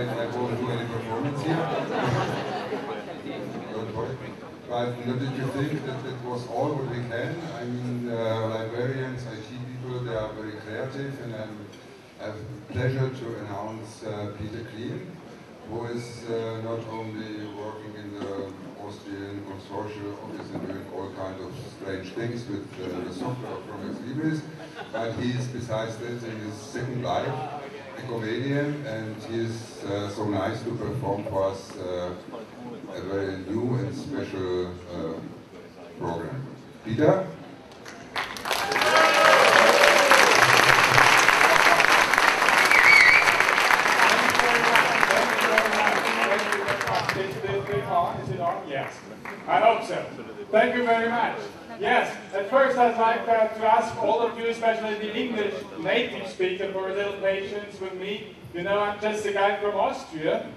I won't do any performance here. Don't worry. But did you think that it was all what we can? I mean, librarians, IT people, they are very creative, and I have the pleasure to announce Peter Klien, who is not only working in the Austrian consortium office and doing all kinds of strange things with the software from Ex Libris, but he is, besides this, in his second life, a comedian, and he is so nice to perform for us a very new and special program. Peter? Is it on? Yes. I hope so. Thank you very much. Yes, at first I'd like to ask all of you, especially the English native speaker, for a little patience with me. You know, I'm just a guy from Austria.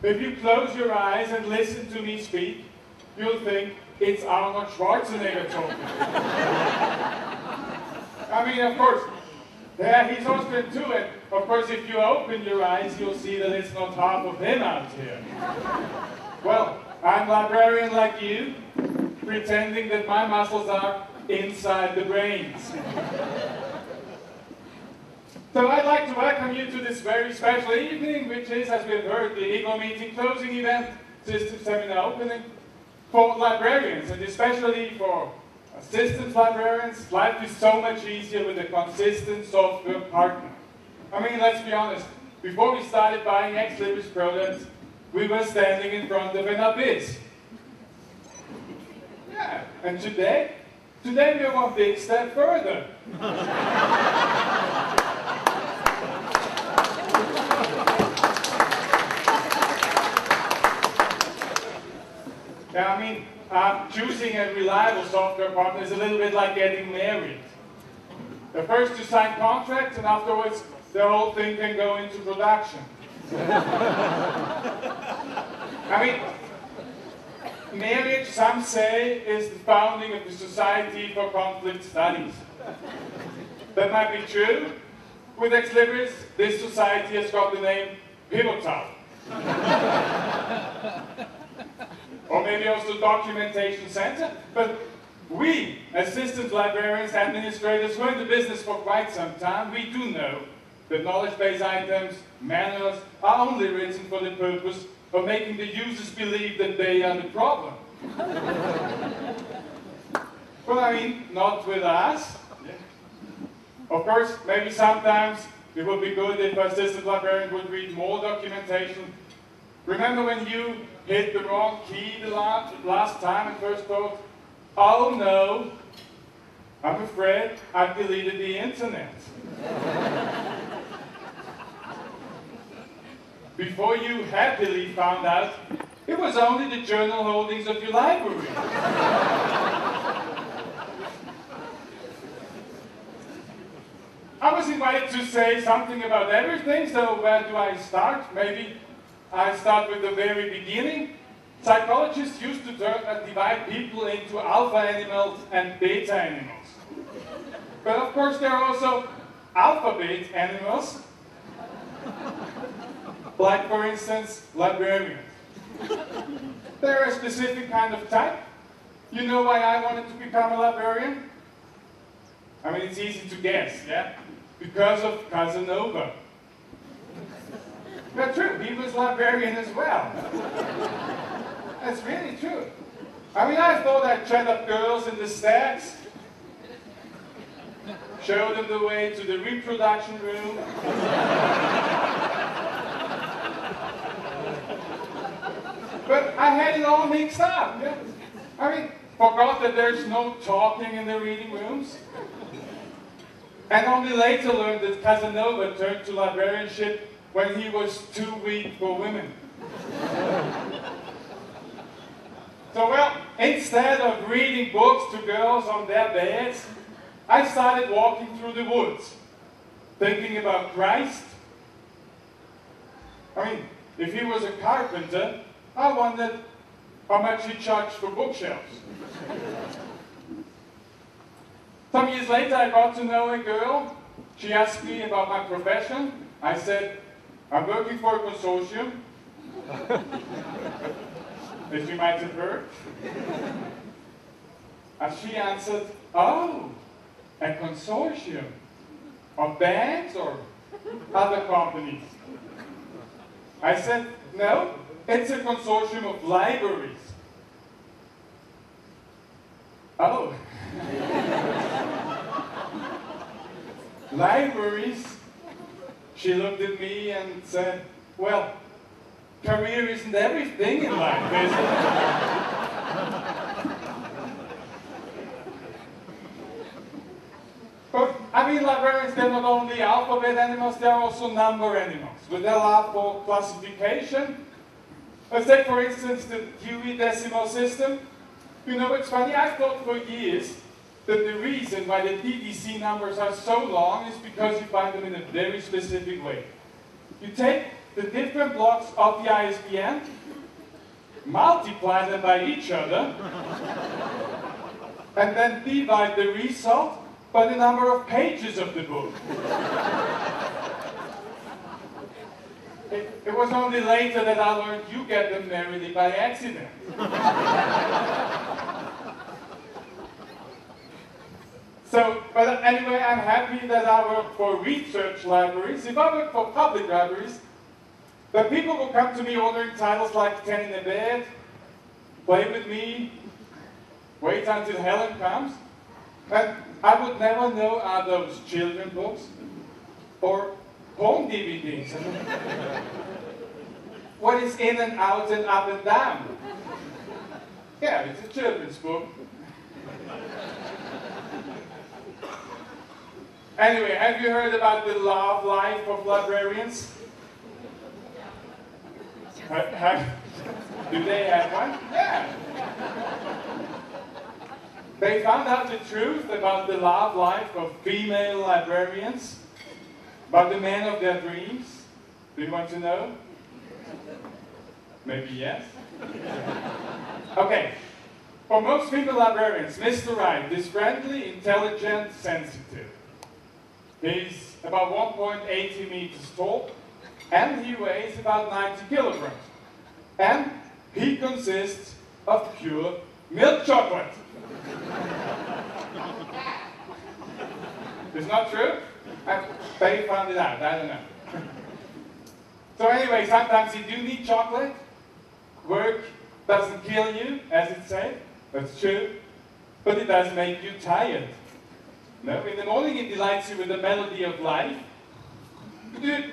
If you close your eyes and listen to me speak, you'll think it's Arnold Schwarzenegger talking. I mean, of course, yeah, he's Austrian too, and of course if you open your eyes, you'll see that it's not half of him out here. Well, I'm a librarian like you, pretending that my muscles are inside the brains. So I'd like to welcome you to this very special evening, which is, as we've heard, the IGeLU meeting closing event, Systems Seminar opening, for librarians, and especially for systems librarians. Life is so much easier with a consistent software partner. I mean, let's be honest, before we started buying Ex Libris products, we were standing in front of an abyss. Yeah, and today we're one big step further. Yeah, I mean, choosing a reliable software partner is a little bit like getting married. The first you sign contracts, and afterwards the whole thing can go into production. I mean, marriage, some say, is the founding of the Society for Conflict Studies. That might be true. With Ex Libris, this society has got the name Pivotal. Or maybe also Documentation Center. But we, as systems librarians, administrators, who are in the business for quite some time, we do know that knowledge-based items, manuals, are only written for the purpose of making the users believe that they are the problem. Well, I mean, not with us. Of course, maybe sometimes it would be good if a systems librarian would read more documentation. Remember when you hit the wrong key the last time and first thought, oh no, I'm afraid I've deleted the internet. Before you happily found out, it was only the journal holdings of your library. I was invited to say something about everything, so where do I start? Maybe I start with the very beginning. Psychologists used to divide people into alpha animals and beta animals. But of course there are also alpha-beta animals, like for instance, librarians. They're a specific kind of type. You know why I wanted to become a librarian? I mean, it's easy to guess, yeah? Because of Casanova. But true, he was librarian as well. That's really true. I mean, I thought I'd chat up girls in the stacks, show them the way to the reproduction room, but I had it all mixed up. Yeah? I mean, forgot that there's no talking in the reading rooms. And only later learned that Casanova turned to librarianship when he was too weak for women. So, well, instead of reading books to girls on their beds, I started walking through the woods, thinking about Christ. I mean, if he was a carpenter, I wondered how much he charged for bookshelves. Some years later, I got to know a girl. She asked me about my profession. I said, I'm working for a consortium, as you might have heard. And she answered, oh, a consortium of banks or other companies? I said, no, it's a consortium of libraries. Oh. Libraries? She looked at me and said, well, career isn't everything in life, is it? But, I mean, librarians, they're not only alphabet animals, they're also number animals. With their love for classification. Let's take, for instance, the Dewey Decimal System. You know, it's funny, I thought for years that the reason why the DDC numbers are so long is because you find them in a very specific way. You take the different blocks of the ISBN, multiply them by each other, and then divide the result by the number of pages of the book. It was only later that I learned you get them merely by accident. So, but anyway, I'm happy that I work for research libraries. If I work for public libraries, the people will come to me ordering titles like 10 in a Bed, Play With Me, Wait Until Helen Comes, and I would never know are those children books or home DVDs. What is in and out and up and down? Yeah, it's a children's book. Anyway, have you heard about the love life of librarians? Do they have one? Yeah. They found out the truth about the love life of female librarians, about the man of their dreams. Do you want to know? Maybe yes? Okay. For most female librarians, Mr. Right is friendly, intelligent, sensitive. He's about 1.80 meters tall, and he weighs about 90 kilograms. And he consists of pure milk chocolate. It's not true? They found it out, I don't know. So anyway, sometimes you do need chocolate. Work doesn't kill you, as it says. That's true. But it does make you tired. No, in the morning it delights you with the melody of life. And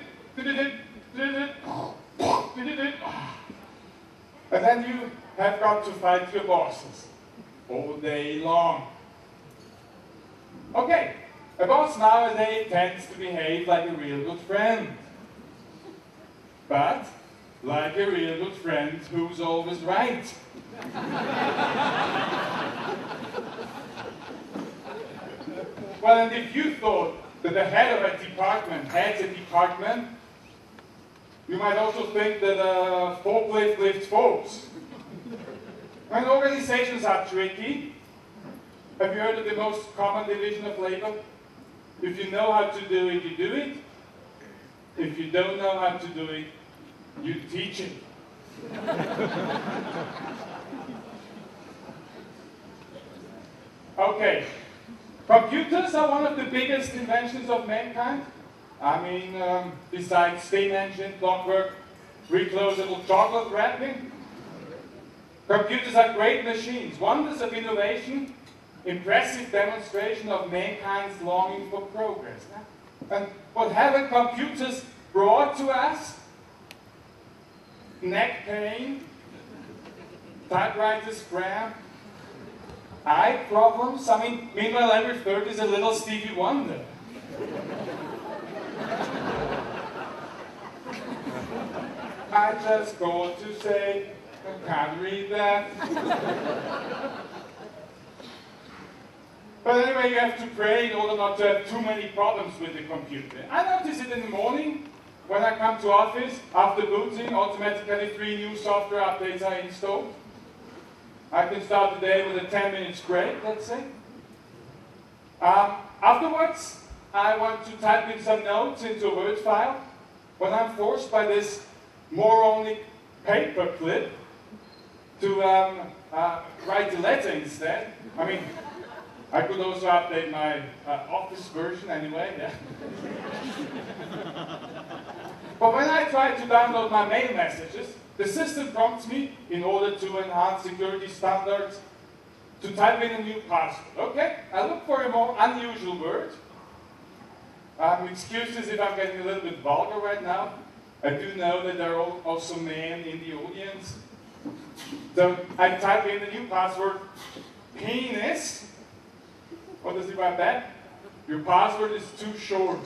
then you have got to fight your bosses all day long. Okay, a boss nowadays tends to behave like a real good friend. But, like a real good friend who's always right. Well, and if you thought that the head of a department heads a department, you might also think that a forklift lifts folks. When organizations are tricky, have you heard of the most common division of labor? If you know how to do it, you do it. If you don't know how to do it, you teach it. Okay. Computers are one of the biggest inventions of mankind. I mean, besides steam engine, clockwork, reclosable chocolate wrapping. Computers are great machines, wonders of innovation, impressive demonstration of mankind's longing for progress. And what haven't computers brought to us? Neck pain, typewriter's cramp, eye problems. I mean, meanwhile, every third is a little Stevie Wonder. I just called to say, I can't read that. But anyway, you have to pray in order not to have too many problems with the computer. I notice it in the morning when I come to office. After booting, automatically 3 new software updates are installed. I can start the day with a 10-minute break, let's say. Afterwards, I want to type in some notes into a Word file. when I'm forced by this more-only paper clip to write the letter instead. I mean, I could also update my Office version anyway, yeah. But when I try to download my mail messages, the system prompts me, in order to enhance security standards, to type in a new password. Okay, I look for a more unusual word. Excuses if I'm getting a little bit vulgar right now. I do know that there are also men in the audience. So I type in the new password, penis. What does it write back? Your password is too short.